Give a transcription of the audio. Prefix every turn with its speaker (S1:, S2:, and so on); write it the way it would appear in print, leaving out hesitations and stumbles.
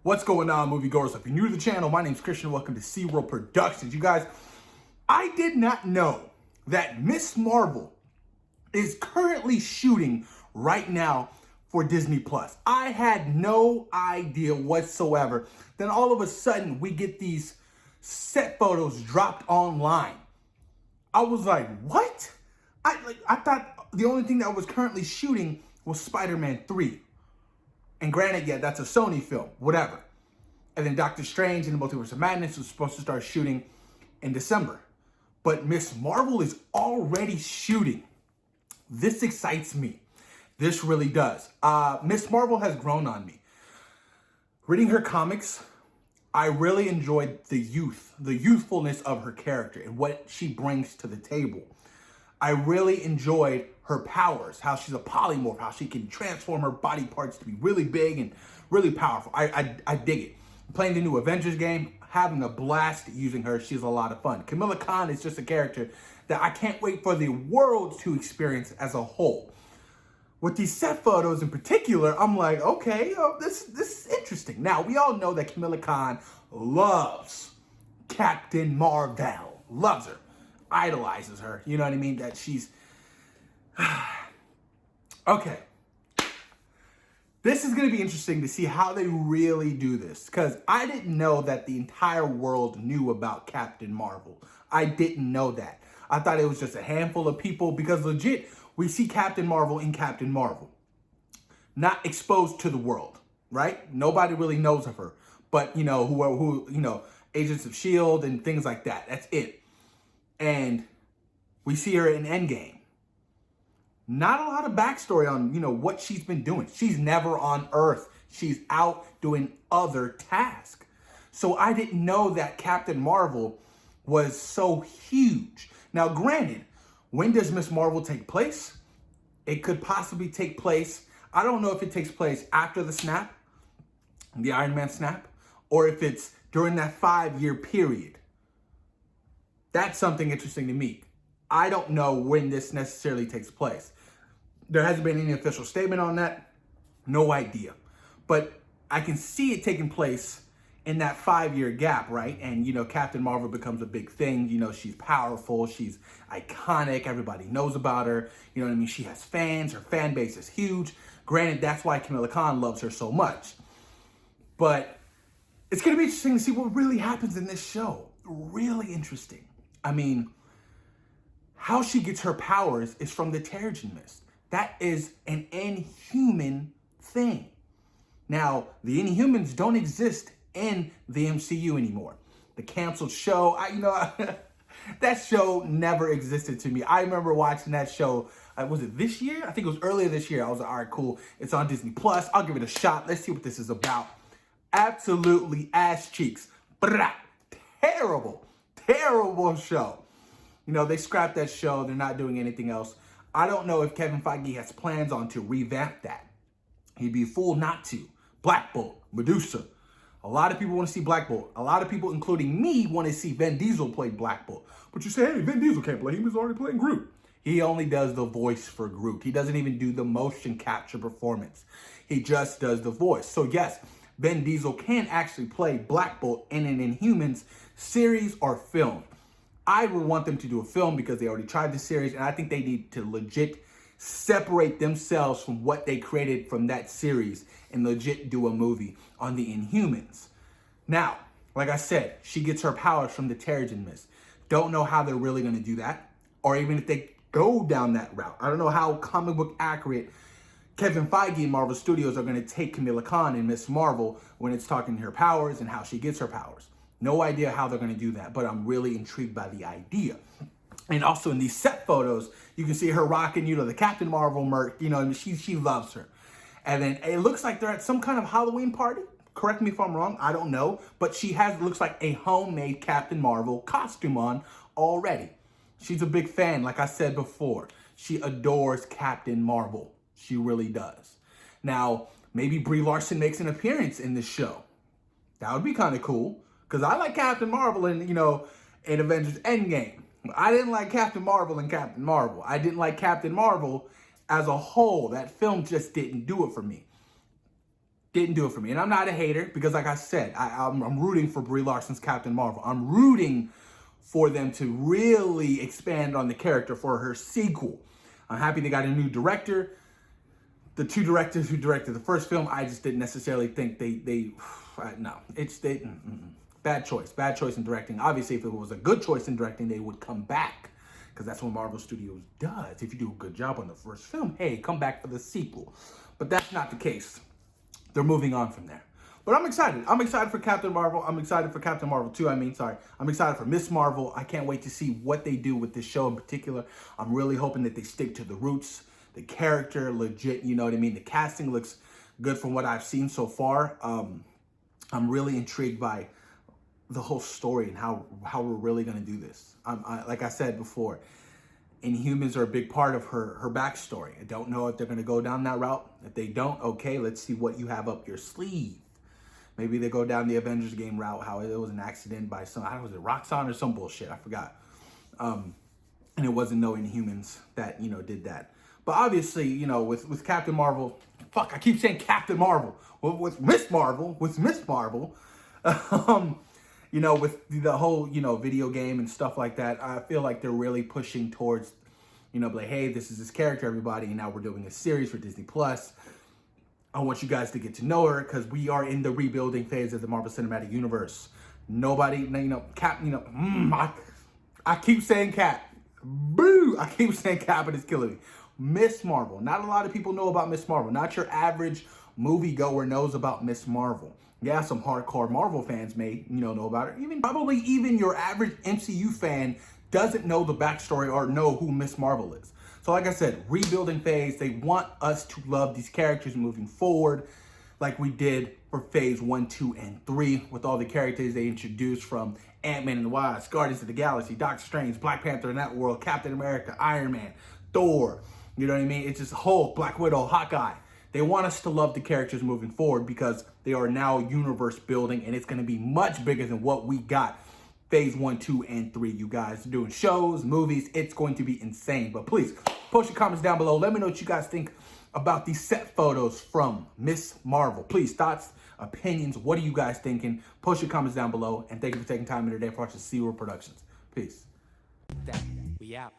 S1: What's going on, moviegoers? If you're new to the channel, my name's Christian. Welcome to SeaWorld Productions. You guys, I did not know that Ms. Marvel is currently shooting right now for Disney Plus. I had no idea whatsoever. Then all of a sudden, we get these set photos dropped online. I was like, what? I thought the only thing that was currently shooting was Spider-Man 3. And granted, yeah, that's a Sony film, whatever. And then Doctor Strange and the Multiverse of Madness was supposed to start shooting in December. But Ms. Marvel is already shooting. This excites me. This really does. Ms. Marvel has grown on me. Reading her comics, I really enjoyed the youthfulness of her character and what she brings to the table. I really enjoyed her powers, how she's a polymorph, how she can transform her body parts to be really big and really powerful. I dig it. Playing the new Avengers game, having a blast using her. She's a lot of fun. Kamala Khan is just a character that I can't wait for the world to experience as a whole. With these set photos in particular, I'm like, okay, this is interesting. Now, we all know that Kamala Khan loves Captain Marvel. Loves her. Idolizes her. You know what I mean? That she's... Okay. This is going to be interesting to see how they really do this. Because I didn't know that the entire world knew about Captain Marvel. I didn't know that. I thought it was just a handful of people. Because legit, we see Captain Marvel in Captain Marvel. Not exposed to the world. Right? Nobody really knows of her. But, you know, who Agents of S.H.I.E.L.D. and things like that. That's it. And we see her in Endgame. Not a lot of backstory on, what she's been doing. She's never on Earth. She's out doing other tasks. So I didn't know that Captain Marvel was so huge. Now, granted, when does Ms. Marvel take place? It could possibly take place. I don't know if it takes place after the snap, the Iron Man snap, or if it's during that 5-year period. That's something interesting to me. I don't know when this necessarily takes place. There hasn't been any official statement on that. No idea. But I can see it taking place in that 5-year gap, right? And, Captain Marvel becomes a big thing. She's powerful. She's iconic. Everybody knows about her. You know what I mean? She has fans. Her fan base is huge. Granted, that's why Kamala Khan loves her so much. But it's going to be interesting to see what really happens in this show. Really interesting. I mean, how she gets her powers is from the Terrigen Mist. That is an Inhuman thing. Now, the Inhumans don't exist in the MCU anymore. The canceled show, that show never existed to me. I remember watching that show, was it this year? I think it was earlier this year. I was like, all right, cool. It's on Disney Plus. I'll give it a shot. Let's see what this is about. Absolutely ass cheeks. Terrible show. They scrapped that show. They're not doing anything else. I don't know if Kevin Feige has plans on to revamp that. He'd be a fool not to. Black Bolt, Medusa. A lot of people want to see Black Bolt. A lot of people, including me, want to see Vin Diesel play Black Bolt. But you say, hey, Vin Diesel can't play. He was already playing Groot. He only does the voice for Groot. He doesn't even do the motion capture performance. He just does the voice. So yes, Vin Diesel can actually play Black Bolt in an Inhumans series or film. I would want them to do a film because they already tried the series, and I think they need to legit separate themselves from what they created from that series and legit do a movie on the Inhumans. Now, like I said, she gets her powers from the Terrigen Mist. Don't know how they're really going to do that, or even if they go down that route. I don't know how comic book accurate Kevin Feige and Marvel Studios are going to take Kamala Khan and Ms. Marvel when it's talking her powers and how she gets her powers. No idea how they're going to do that, but I'm really intrigued by the idea. And also in these set photos, you can see her rocking, the Captain Marvel merch, she loves her. And then it looks like they're at some kind of Halloween party. Correct me if I'm wrong, I don't know. But she looks like a homemade Captain Marvel costume on already. She's a big fan, like I said before. She adores Captain Marvel. She really does. Now, maybe Brie Larson makes an appearance in this show. That would be kind of cool. Because I like Captain Marvel in Avengers Endgame. I didn't like Captain Marvel in Captain Marvel. I didn't like Captain Marvel as a whole. That film just didn't do it for me. Didn't do it for me. And I'm not a hater because, like I said, I'm rooting for Brie Larson's Captain Marvel. I'm rooting for them to really expand on the character for her sequel. I'm happy they got a new director. The two directors who directed the first film, I just didn't necessarily think no, bad choice in directing. Obviously, if it was a good choice in directing, they would come back, because that's what Marvel Studios does. If you do a good job on the first film, hey, come back for the sequel. But that's not the case. They're moving on from there. But I'm excited. I'm excited for Captain Marvel. I'm excited for Captain Marvel 2. I'm excited for Miss Marvel. I can't wait to see what they do with this show in particular. I'm really hoping that they stick to the roots. The character, legit, you know what I mean? The casting looks good from what I've seen so far. I'm really intrigued by the whole story and how we're really going to do this. Like I said before, Inhumans are a big part of her backstory. I don't know if they're going to go down that route. If they don't, okay, let's see what you have up your sleeve. Maybe they go down the Avengers game route, how it was an accident by some, I don't know, was it Roxxon or some bullshit? I forgot. And it wasn't no Inhumans that, did that. But obviously, with Captain Marvel, I keep saying Captain Marvel. With Miss Marvel, with the whole, video game and stuff like that, I feel like they're really pushing towards, like, hey, this is this character, everybody, and now we're doing a series for Disney Plus. I want you guys to get to know her because we are in the rebuilding phase of the Marvel Cinematic Universe. Nobody, Cap, I keep saying Cap. Boo! I keep saying Cap, and it's killing me. Miss Marvel. Not a lot of people know about Miss Marvel. Not your average moviegoer knows about Miss Marvel. Yeah, some hardcore Marvel fans may, know about her. Probably even your average MCU fan doesn't know the backstory or know who Miss Marvel is. So like I said, rebuilding phase. They want us to love these characters moving forward, like we did for phase 1, 2, and 3 with all the characters they introduced, from Ant-Man and the Wasp, Guardians of the Galaxy, Doctor Strange, Black Panther in that world, Captain America, Iron Man, Thor. You know what I mean? It's just Hulk, Black Widow, Hawkeye. They want us to love the characters moving forward because they are now universe building, and it's going to be much bigger than what we got phase 1, 2, and 3. You guys are doing shows, movies. It's going to be insane. But please, post your comments down below. Let me know what you guys think about these set photos from Miss Marvel. Please, thoughts, opinions. What are you guys thinking? Post your comments down below. And thank you for taking time in your day for watching SeaWorld Productions. Peace.
S2: We out.